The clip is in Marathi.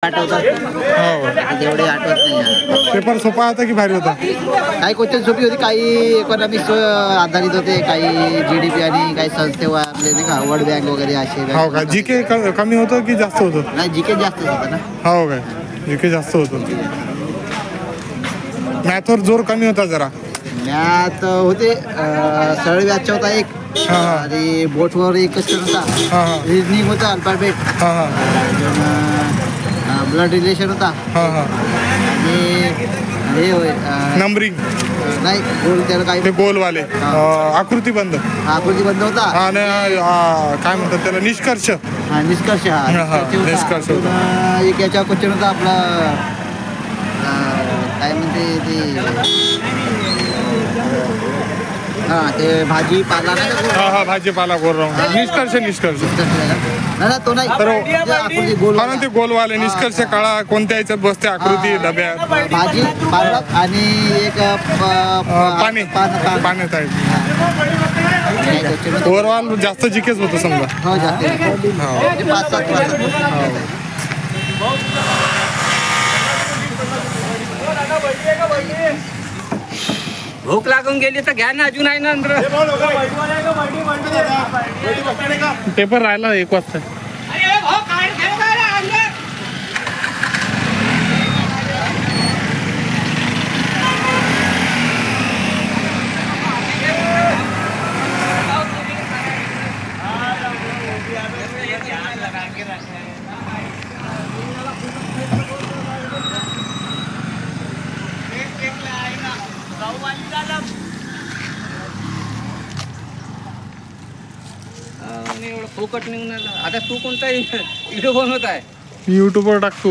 आठवतात हो तेवढे आठवत नाही. पेपर सोपा होता की भारी होता? काही क्वेश्चन सोपी होती, काही इकॉनॉमिक्स आधारित होते, काही GDP आणि काही संस्थेवर आपले नाही का वर्ल्ड बँक वगैरे असे. हो का? जीके कमी होतं की जास्त होतं? नाही GK जास्तच होतं ना. हो काय? जीके जास्त होतं. मॅथवर जोर कमी होता जरा. मॅथ होते सरळ व्याजचा होता एक, हां हां आणि बोटवर एक क्वेश्चन होता. हां हां रिजनिंग होता, अल्फाबेट, हां हां ब्लड रिलेशन होता, हां हां आणि हे होय नंबरिंग नाही गोल त्याला काही ते गोलवाले आकृतीबंध आकृतीबंध होता. आणि काय म्हणतात त्याला निष्कर्ष. हा निष्कर्ष. निष्कर्ष होता. पुन्हा एक याचा क्वेश्चन होता आपला काय म्हणते ते ते भाजीपाला नाही का? हा भाजीपाला गोल राहून निष्कर्ष नाही तो नाही, तर आकृती गोल हा ना ते गोलवाले निष्कर्ष काळा कोणत्या याच्यात बसते आकृती डब्यात भाजी पालक आणि एक पाण्यात आहे. ओव्हरऑल जास्त जिकेच होतं समजा. हो जास्त 5-7. भूक लागून गेली तर घ्या ना, अजून आहे ना अंदर. पेपर राहिला 1 वाजता. एवढं फुकट निघून आता तू कोणता व्हिडिओ बनवत आहे? मी युट्यूबवर टाकतो.